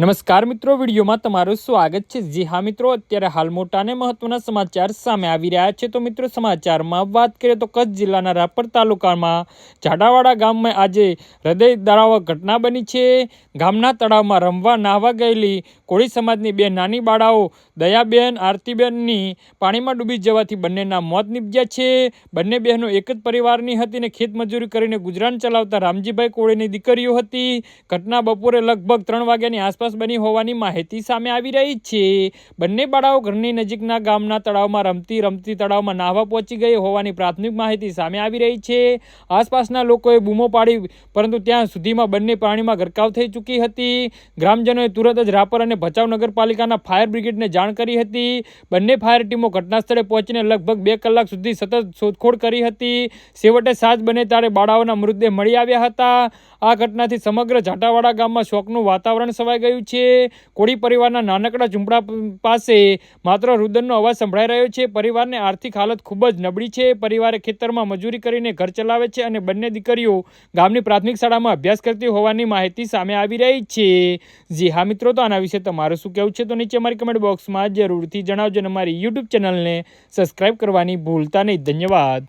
નમસ્કાર મિત્રો, વિડીયોમાં તમારું સ્વાગત છે। જી હા મિત્રો, અત્યારે હાલ મોટા અને મહત્વના સમાચાર સામે આવી રહ્યા છે। તો મિત્રો, સમાચારમાં વાત કરીએ તો કચ્છ જિલ્લાના રાપર તાલુકામાં ઝાડાવાડા ગામમાં આજે હૃદય દ્રાવક ઘટના બની છે। ગામના તળાવમાં રમવા નાહવા ગયેલી કોળી સમાજની બે નાની બાળાઓ દયાબેન આરતીબેનની પાણીમાં ડૂબી જવાથી બંનેના મોત નીપજ્યા છે। બંને બહેનો એક જ પરિવારની હતી અને ખેતમજૂરી કરીને ગુજરાન ચલાવતા રામજીભાઈ કોળીની દીકરીઓ હતી। ઘટના બપોરે લગભગ 3 વાગ્યાની આસપાસ બની હોવાની માહિતી સામે આવી રહી છે। બંને બાળાઓ ઘરની નજીકના ગામના તળાવમાં રમતી તળાવમાં નાહવા પહોંચી ગઈ હોવાની પ્રાથમિક માહિતી સામે આવી રહી છે। આસપાસના લોકોએ બૂમો પાડી, પરંતુ ત્યાં સુધીમાં બંને પાણીમાં ગરકાવ થઈ ચૂકી હતી। ગ્રામજનોએ તુરંત જ રાપર અને ભચાઉ નગરપાલિકાના ફાયર બ્રિગેડને જાણ કરી હતી। બંને ફાયર ટીમો ઘટના સ્થળે પહોંચીને લગભગ 2 કલાક સુધી સતત શોધખોળ કરી હતી। છેવટે સાંજ બને ત્યારે બાળાઓના મૃતદેહ મળી આવ્યા હતા। આ ઘટનાથી સમગ્ર ઝાટાવાડા ગામમાં શોકનું વાતાવરણ છવાઈ ગયું છે। કોળી પરિવારના નાનકડા ઝૂંપડા પાસે માત્ર રુદનનો અવાજ સંભળાઈ રહ્યો છે। પરિવારની આર્થિક હાલત ખૂબ જ નબળી છે। પરિવારે ખેતરમાં મજૂરી કરીને ઘર ચલાવે છે અને બંને દીકરીઓ ગામની પ્રાથમિક શાળામાં અભ્યાસ કરતી હોવાની માહિતી સામે આવી રહી છે। જી હા મિત્રો, તો આના વિશે તમારું શું કહેવું છે તો નીચે અમારી કમેન્ટ બોક્સમાં જરૂરથી જણાવજો અને અમારી યુટ્યુબ ચેનલને સબસ્ક્રાઈબ કરવાની ભૂલતા નહીં। ધન્યવાદ।